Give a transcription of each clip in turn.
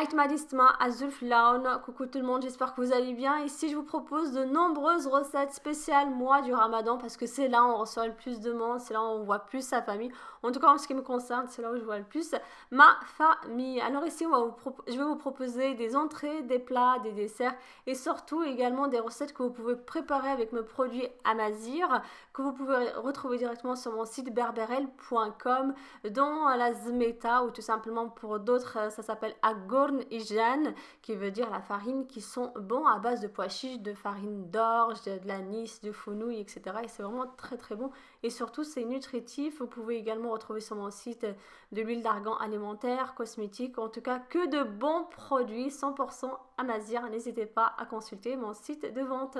Aitmadisma Azulf Laun, coucou tout le monde, j'espère que vous allez bien. Ici je vous propose de nombreuses recettes spéciales mois du Ramadan parce que c'est là où on reçoit le plus de monde, c'est là où on voit plus sa famille. En tout cas en ce qui me concerne, c'est là où je vois le plus ma famille. Alors ici je vais vous proposer des entrées, des plats, des desserts et surtout également des recettes que vous pouvez préparer avec mes produits Amazir que vous pouvez retrouver directement sur mon site berberel.com dans la Zmeta ou tout simplement pour d'autres ça s'appelle Agorn Ijan qui veut dire la farine qui sont bons à base de pois chiches, de farine d'orge, de l'anis, de fenouil, etc. Et c'est vraiment très très bon et surtout c'est nutritif. Vous pouvez également retrouver sur mon site de l'huile d'argan alimentaire, cosmétique, en tout cas que de bons produits 100% Amazir. N'hésitez pas à consulter mon site de vente.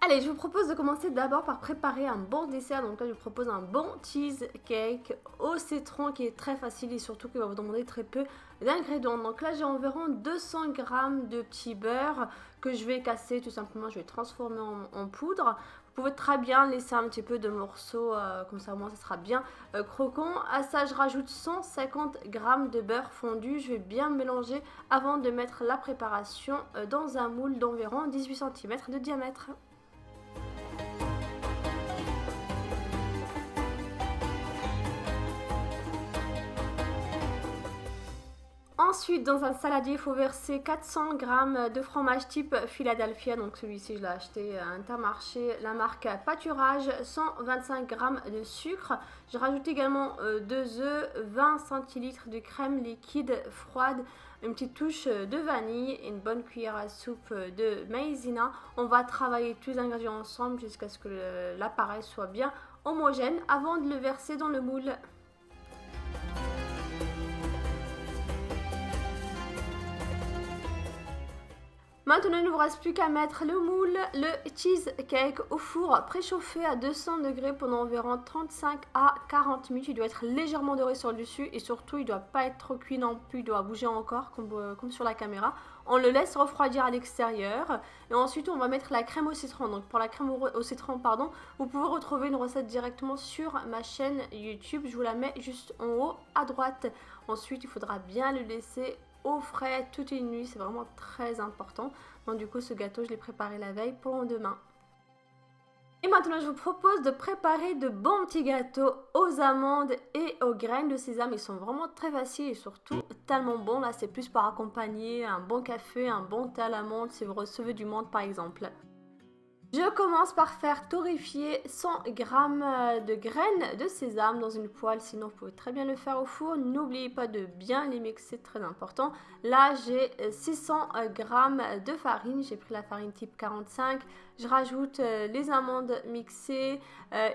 Allez, je vous propose de commencer d'abord par préparer un bon dessert. Donc là, je vous propose un bon cheesecake au citron qui est très facile et surtout qui va vous demander très peu d'ingrédients. Donc là, j'ai environ 200 g de petit beurre que je vais casser tout simplement. Je vais transformer en poudre. Vous pouvez très bien laisser un petit peu de morceaux, comme ça au moins ça sera bien croquant. À ça, je rajoute 150 g de beurre fondu. Je vais bien mélanger avant de mettre la préparation dans un moule d'environ 18 cm de diamètre. Ensuite, dans un saladier, il faut verser 400 g de fromage type Philadelphia. Donc celui-ci, je l'ai acheté à Intermarché, la marque Pâturage. 125 g de sucre. Je rajoute également 2 œufs, 20 centilitres de crème liquide froide, une petite touche de vanille et une bonne cuillère à soupe de maïzena. On va travailler tous les ingrédients ensemble jusqu'à ce que l'appareil soit bien homogène avant de le verser dans le moule. Maintenant, il ne vous reste plus qu'à mettre le moule, le cheesecake au four préchauffé à 200 degrés pendant environ 35 à 40 minutes. Il doit être légèrement doré sur le dessus et surtout, il ne doit pas être trop cuit non plus. Il doit bouger encore comme sur la caméra. On le laisse refroidir à l'extérieur et ensuite, on va mettre la crème au citron. Donc, pour la crème au citron, vous pouvez retrouver une recette directement sur ma chaîne YouTube. Je vous la mets juste en haut à droite. Ensuite, il faudra bien le laisser au frais toute une nuit, c'est vraiment très important. Donc du coup ce gâteau je l'ai préparé la veille pour le lendemain. Et maintenant je vous propose de préparer de bons petits gâteaux aux amandes et aux graines de sésame. Ils sont vraiment très faciles et surtout tellement bons. Là c'est plus pour accompagner un bon café, un bon thé à l'amande si vous recevez du monde par exemple. Je commence par faire torréfier 100 g de graines de sésame dans une poêle, sinon vous pouvez très bien le faire au four. N'oubliez pas de bien les mixer, très important. Là j'ai 600 g de farine, j'ai pris la farine type 45. Je rajoute les amandes mixées,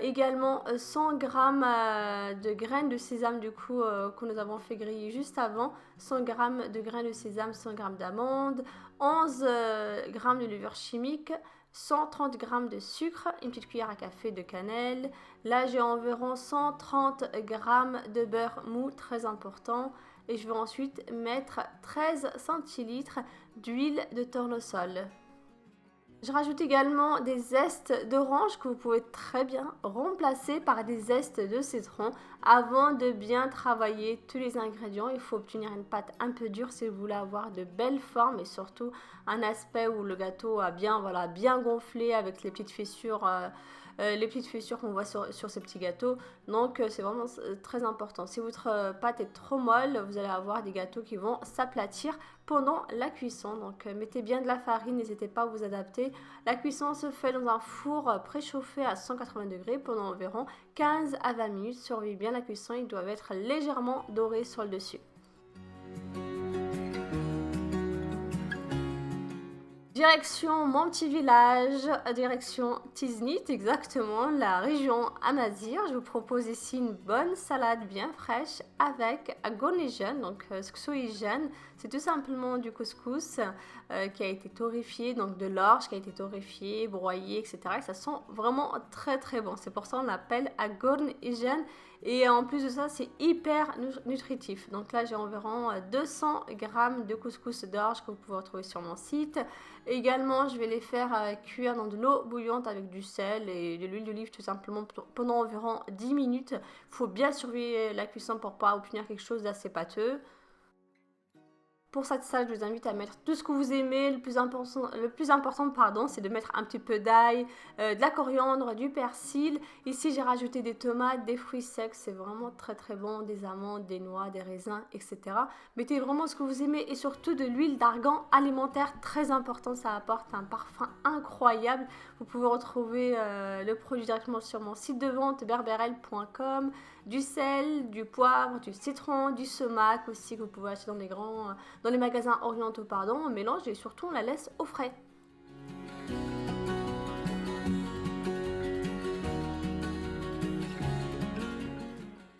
également 100 g de graines de sésame du coup que nous avons fait griller juste avant. 100 g de graines de sésame, 100 g d'amandes, 11 g de levure chimique, 130 g de sucre, une petite cuillère à café de cannelle. Là, j'ai environ 130 g de beurre mou, très important. Et je vais ensuite mettre 13 centilitres d'huile de tournesol. Je rajoute également des zestes d'orange que vous pouvez très bien remplacer par des zestes de citron. Avant de bien travailler tous les ingrédients, il faut obtenir une pâte un peu dure si vous voulez avoir de belles formes et surtout un aspect où le gâteau a bien gonflé avec les petites fissures qu'on voit sur ces petits gâteaux. Donc c'est vraiment très important. Si votre pâte est trop molle, vous allez avoir des gâteaux qui vont s'aplatir pendant la cuisson. Donc mettez bien de la farine, n'hésitez pas à vous adapter. La cuisson se fait dans un four préchauffé à 180 degrés pendant environ 15 à 20 minutes. Surveillez bien la cuisson, ils doivent être légèrement dorés sur le dessus. Direction mon petit village, direction Tiznit, exactement, la région Amazir. Je vous propose ici une bonne salade bien fraîche avec agonijan, donc sksuijan. C'est tout simplement du couscous qui a été torréfié, donc de l'orge qui a été torréfié, broyé, etc. Et ça sent vraiment très très bon. C'est pour ça qu'on l'appelle agonijan. Et en plus de ça, c'est hyper nutritif. Donc là, j'ai environ 200 g de couscous d'orge que vous pouvez retrouver sur mon site. Également, je vais les faire cuire dans de l'eau bouillante avec du sel et de l'huile d'olive tout simplement pendant environ 10 minutes. Il faut bien surveiller la cuisson pour ne pas obtenir quelque chose d'assez pâteux. Pour cette salade, je vous invite à mettre tout ce que vous aimez. Le plus important, pardon, c'est de mettre un petit peu d'ail, de la coriandre, du persil. Ici, j'ai rajouté des tomates, des fruits secs. C'est vraiment très très bon. Des amandes, des noix, des raisins, etc. Mettez vraiment ce que vous aimez et surtout de l'huile d'argan alimentaire. Très important, ça apporte un parfum incroyable. Vous pouvez retrouver le produit directement sur mon site de vente berberelle.com. Du sel, du poivre, du citron, du sumac aussi que vous pouvez acheter dans les magasins orientaux, pardon. On mélange et surtout on la laisse au frais.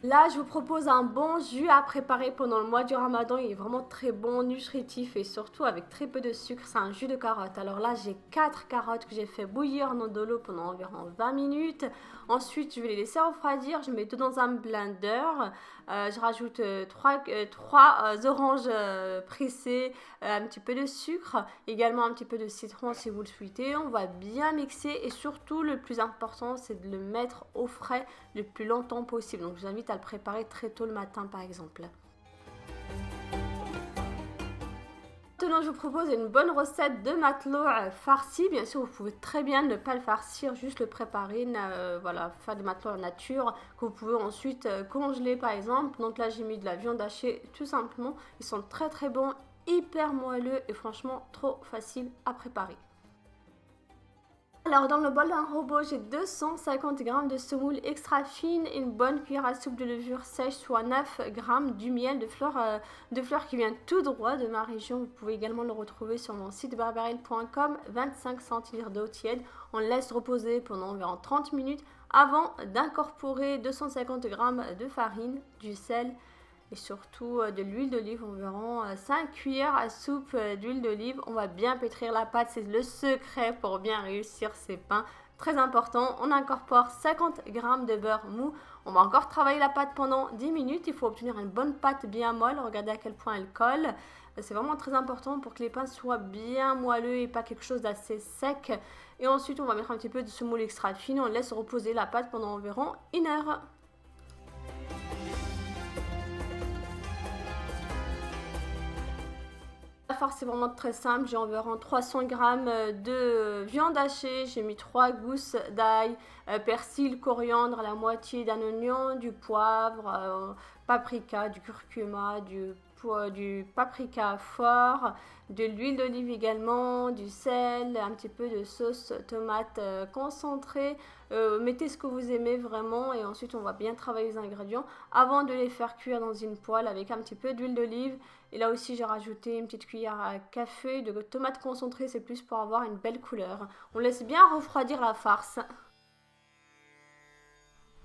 Là, je vous propose un bon jus à préparer pendant le mois du Ramadan. Il est vraiment très bon, nutritif et surtout avec très peu de sucre. C'est un jus de carotte. Alors là, j'ai 4 carottes que j'ai fait bouillir dans de l'eau pendant environ 20 minutes. Ensuite, je vais les laisser refroidir. Je mets tout dans un blender. Je rajoute 3 oranges pressées, un petit peu de sucre, également un petit peu de citron si vous le souhaitez. On va bien mixer et surtout, le plus important, c'est de le mettre au frais le plus longtemps possible. Donc, je vous invite à le préparer très tôt le matin par exemple. Maintenant, je vous propose une bonne recette de matelot farci. Bien sûr, vous pouvez très bien ne pas le farcir, juste le préparer, voilà, faire des matelots en nature que vous pouvez ensuite congeler par exemple. Donc là, j'ai mis de la viande hachée tout simplement. Ils sont très très bons, hyper moelleux et franchement trop facile à préparer. Alors dans le bol d'un robot, j'ai 250 g de semoule extra fine, une bonne cuillère à soupe de levure sèche, soit 9 g du miel de fleurs qui vient tout droit de ma région. Vous pouvez également le retrouver sur mon site berberelle.com, 25 centilitres d'eau tiède. On le laisse reposer pendant environ 30 minutes avant d'incorporer 250 g de farine, du sel et surtout de l'huile d'olive, environ 5 cuillères à soupe d'huile d'olive. On va bien pétrir la pâte, c'est le secret pour bien réussir ces pains. Très important, on incorpore 50 g de beurre mou. On va encore travailler la pâte pendant 10 minutes. Il faut obtenir une bonne pâte bien molle. Regardez à quel point elle colle. C'est vraiment très important pour que les pains soient bien moelleux et pas quelque chose d'assez sec. Et ensuite, on va mettre un petit peu de semoule extra fine. On laisse reposer la pâte pendant environ 1 heure. La farce c'est vraiment très simple, j'ai environ 300 g de viande hachée, j'ai mis 3 gousses d'ail, persil, coriandre, la moitié d'un oignon, du poivre, paprika, du curcuma, du paprika fort, de l'huile d'olive également, du sel, un petit peu de sauce tomate concentrée. Mettez ce que vous aimez vraiment et ensuite on va bien travailler les ingrédients avant de les faire cuire dans une poêle avec un petit peu d'huile d'olive. Et là aussi j'ai rajouté une petite cuillère à café de tomate concentrée, c'est plus pour avoir une belle couleur. On laisse bien refroidir la farce.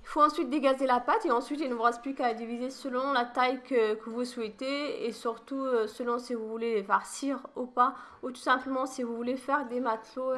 Il faut ensuite dégazer la pâte et ensuite il ne vous reste plus qu'à la diviser selon la taille que vous souhaitez et surtout selon si vous voulez les farcir ou pas ou tout simplement si vous voulez faire des matelots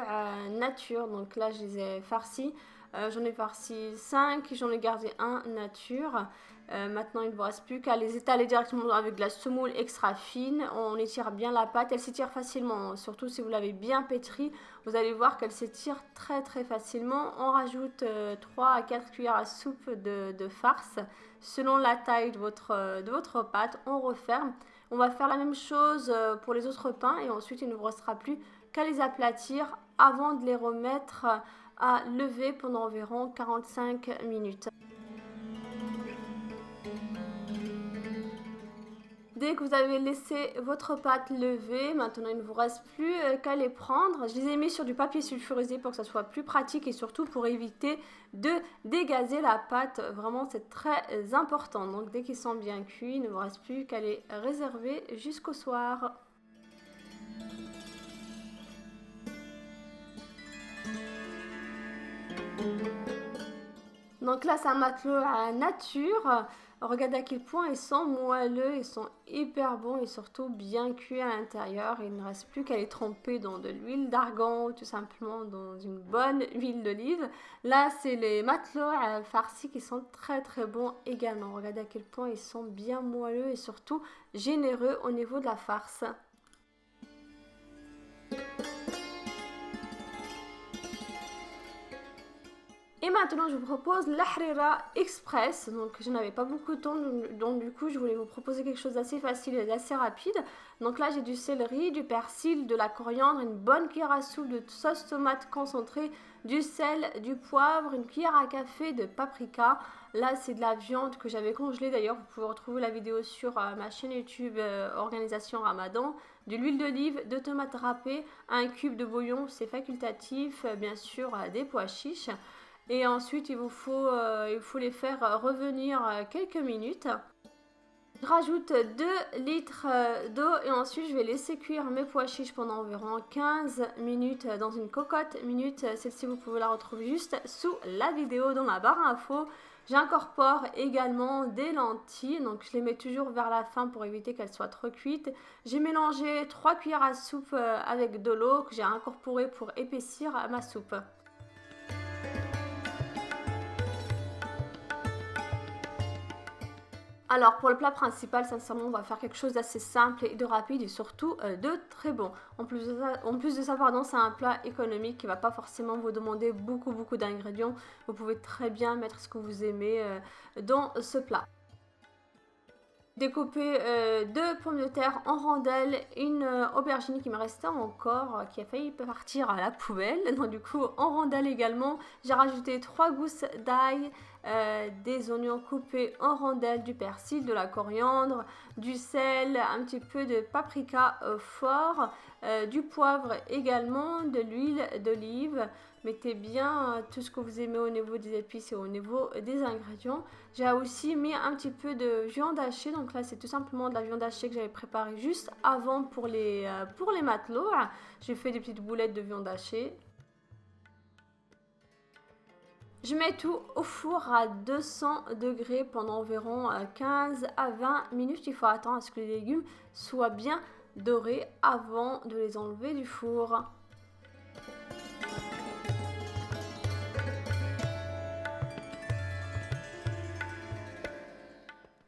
nature. Donc là je les ai farcis, j'en ai farci 5, j'en ai gardé un nature. Maintenant il ne vous reste plus qu'à les étaler directement avec de la semoule extra fine. On étire bien la pâte, elle s'étire facilement, surtout si vous l'avez bien pétrie. Vous allez voir qu'elle s'étire très très facilement. On rajoute 3 à 4 cuillères à soupe de farce selon la taille de votre pâte. On referme. On va faire la même chose pour les autres pains et ensuite il ne vous restera plus qu'à les aplatir avant de les remettre à lever pendant environ 45 minutes. Dès que vous avez laissé votre pâte lever, maintenant il ne vous reste plus qu'à les prendre. Je les ai mis sur du papier sulfurisé pour que ça soit plus pratique et surtout pour éviter de dégazer la pâte. Vraiment c'est très important. Donc dès qu'ils sont bien cuits, il ne vous reste plus qu'à les réserver jusqu'au soir. Donc là c'est un matelot à nature. Regardez à quel point ils sont moelleux, ils sont hyper bons et surtout bien cuits à l'intérieur. Il ne reste plus qu'à les tremper dans de l'huile d'argan ou tout simplement dans une bonne huile d'olive. Là c'est les matelots farcis qui sont très très bons également. Regardez à quel point ils sont bien moelleux et surtout généreux au niveau de la farce. Et maintenant, je vous propose l'Ahrira Express. Donc, je n'avais pas beaucoup de temps, donc du coup, je voulais vous proposer quelque chose d'assez facile et d'assez rapide. Donc là, j'ai du céleri, du persil, de la coriandre, une bonne cuillère à soupe de sauce tomate concentrée, du sel, du poivre, une cuillère à café de paprika. Là, c'est de la viande que j'avais congelée. D'ailleurs, vous pouvez retrouver la vidéo sur ma chaîne YouTube Organisation Ramadan. De l'huile d'olive, de tomates râpées, un cube de bouillon, c'est facultatif. Bien sûr, des pois chiches. Et ensuite, il faut les faire revenir quelques minutes. Je rajoute 2 litres d'eau et ensuite je vais laisser cuire mes pois chiches pendant environ 15 minutes dans une cocotte minute. Celle-ci, vous pouvez la retrouver juste sous la vidéo dans la barre info. J'incorpore également des lentilles, donc je les mets toujours vers la fin pour éviter qu'elles soient trop cuites. J'ai mélangé 3 cuillères à soupe avec de l'eau que j'ai incorporée pour épaissir ma soupe. Alors pour le plat principal, sincèrement, on va faire quelque chose d'assez simple et de rapide et surtout de très bon. En plus de ça, pardon, c'est un plat économique qui ne va pas forcément vous demander beaucoup d'ingrédients. Vous pouvez très bien mettre ce que vous aimez dans ce plat. Découper 2 pommes de terre en rondelles, une aubergine qui me restait encore, qui a failli partir à la poubelle, donc du coup en rondelles également. J'ai rajouté 3 gousses d'ail, des oignons coupés en rondelles, du persil, de la coriandre, du sel, un petit peu de paprika fort, du poivre également, de l'huile d'olive. Mettez bien tout ce que vous aimez au niveau des épices et au niveau des ingrédients. J'ai aussi mis un petit peu de viande hachée. Donc là, c'est tout simplement de la viande hachée que j'avais préparée juste avant pour les matelots. J'ai fait des petites boulettes de viande hachée. Je mets tout au four à 200 degrés pendant environ 15 à 20 minutes. Il faut attendre à ce que les légumes soient bien dorés avant de les enlever du four.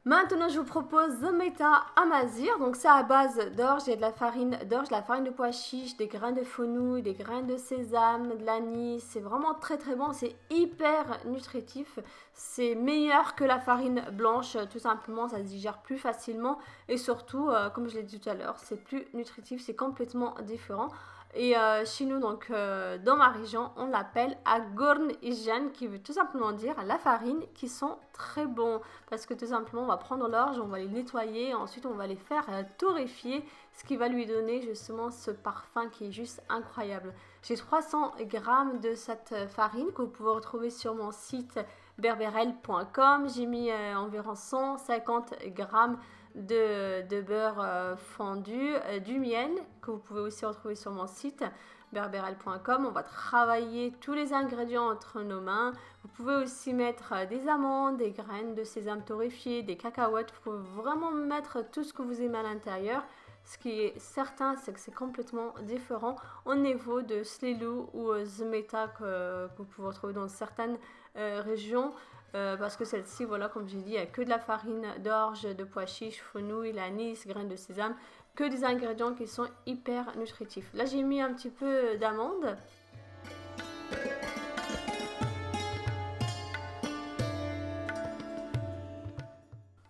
Maintenant, je vous propose Zometa Amazir. Donc, c'est à base d'orge et de la farine d'orge, la farine de pois chiches, des grains de fenouil, des grains de sésame, de l'anis. C'est vraiment très bon. C'est hyper nutritif. C'est meilleur que la farine blanche. Tout simplement, ça se digère plus facilement. Et surtout, comme je l'ai dit tout à l'heure, c'est plus nutritif. C'est complètement différent. Et chez nous, donc dans ma région, on l'appelle agorn ijan, qui veut tout simplement dire la farine, qui sont très bons. Parce que tout simplement, on va prendre l'orge, on va les nettoyer, ensuite on va les faire torréfier, ce qui va lui donner justement ce parfum qui est juste incroyable. J'ai 300 grammes de cette farine que vous pouvez retrouver sur mon site berberel.com. J'ai mis environ 150 grammes de beurre fondu, du miel que vous pouvez aussi retrouver sur mon site berberel.com. On va travailler tous les ingrédients entre nos mains. Vous pouvez aussi mettre des amandes, des graines de sésame torréfiées, des cacahuètes. vous pouvez vraiment mettre tout ce que vous aimez à l'intérieur. Ce qui est certain, c'est que c'est complètement différent au niveau de Slelou ou Zmeta que vous pouvez retrouver dans certaines régions. Parce que celle-ci, voilà, comme j'ai dit, il n'y a que de la farine d'orge, de pois chiches, fenouil, l'anis, graines de sésame, que des ingrédients qui sont hyper nutritifs. Là, j'ai mis un petit peu d'amandes.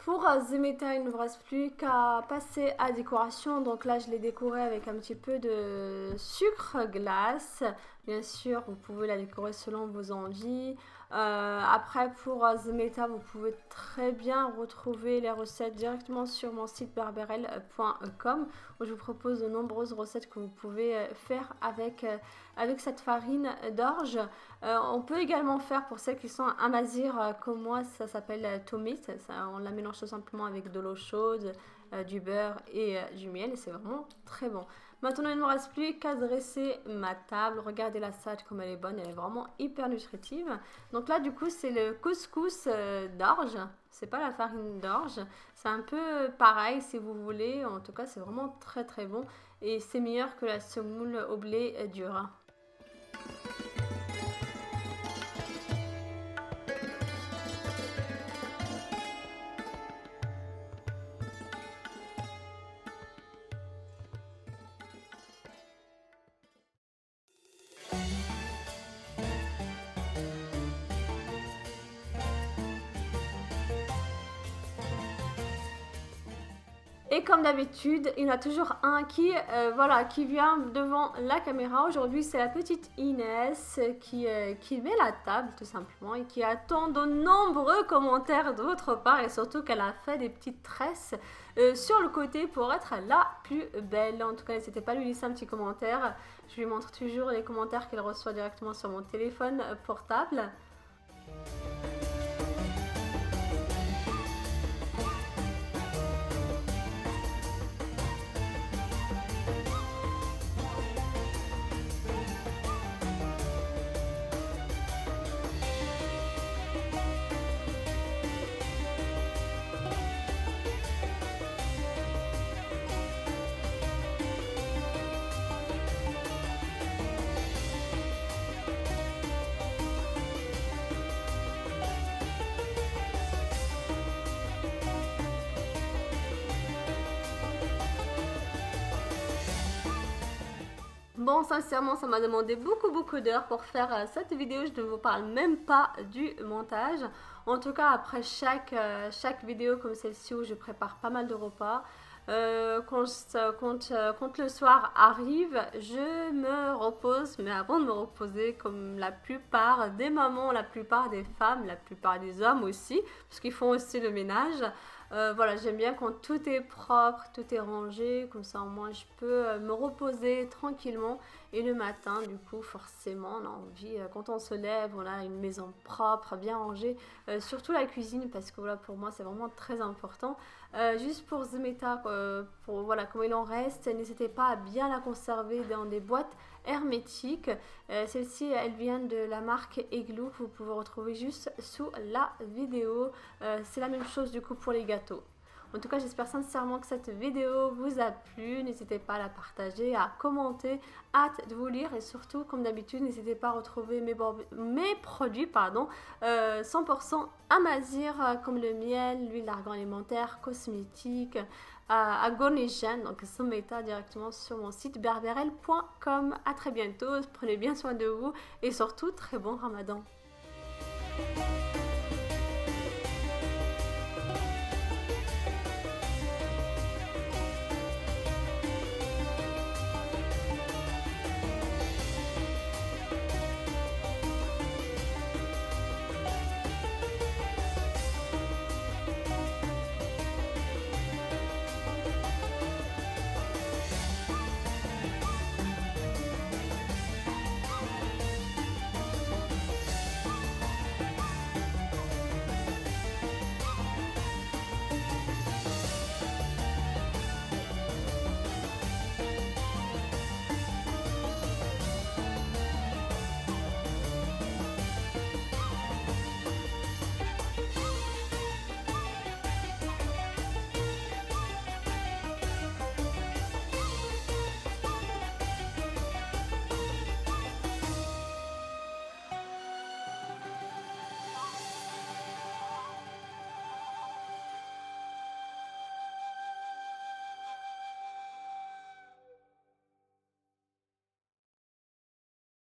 Pour Zmeta, il ne vous reste plus qu'à passer à décoration. Donc là, je l'ai décoré avec un petit peu de sucre glace. Bien sûr, vous pouvez la décorer selon vos envies. Après, pour Zmeta, vous pouvez très bien retrouver les recettes directement sur mon site berberel.com où je vous propose de nombreuses recettes que vous pouvez faire avec cette farine d'orge. On peut également faire, pour celles qui sont amazir comme moi, ça s'appelle tomit. On la mélange tout simplement avec de l'eau chaude, du beurre et du miel et c'est vraiment très bon. Maintenant, il ne me reste plus qu'à dresser ma table. Regardez la salade comme elle est bonne, elle est vraiment hyper nutritive. Donc là, du coup, c'est le couscous d'orge. C'est pas la farine d'orge. C'est un peu pareil si vous voulez. En tout cas, c'est vraiment très bon. Et c'est meilleur que la semoule au blé dur. Et comme d'habitude, il y en a toujours un voilà, qui vient devant la caméra. Aujourd'hui, c'est la petite Inès qui met la table tout simplement et qui attend de nombreux commentaires de votre part et surtout qu'elle a fait des petites tresses sur le côté pour être la plus belle. En tout cas, n'hésitez pas à lui laisser un petit commentaire. Je lui montre toujours les commentaires qu'elle reçoit directement sur mon téléphone portable. Bon, sincèrement, ça m'a demandé beaucoup d'heures pour faire cette vidéo. Je ne vous parle même pas du montage. En tout cas, après chaque vidéo comme celle-ci où je prépare pas mal de repas, quand le soir arrive, je me repose. Mais avant de me reposer, comme la plupart des mamans, la plupart des femmes, la plupart des hommes aussi, parce qu'ils font aussi le ménage, voilà, j'aime bien quand tout est propre, tout est rangé, comme ça au moins je peux me reposer tranquillement. Et le matin, du coup, forcément, on a envie, quand on se lève, on a une maison propre, bien rangée, surtout la cuisine, parce que voilà, pour moi, c'est vraiment très important. Juste pour Zmeta, pour voilà, comment il en reste, n'hésitez pas à bien la conserver dans des boîtes hermétiques. Celle-ci, elle vient de la marque Igloo, que vous pouvez retrouver juste sous la vidéo. C'est la même chose du coup pour les gâteaux. En tout cas, j'espère sincèrement que cette vidéo vous a plu. N'hésitez pas à la partager, à commenter. Hâte de vous lire et surtout, comme d'habitude, n'hésitez pas à retrouver mes produits 100% Amazir, comme le miel, l'huile d'argan alimentaire, cosmétiques, agonigen, donc Zmeta directement sur mon site berberelle.com. À très bientôt, prenez bien soin de vous et surtout, très bon Ramadan.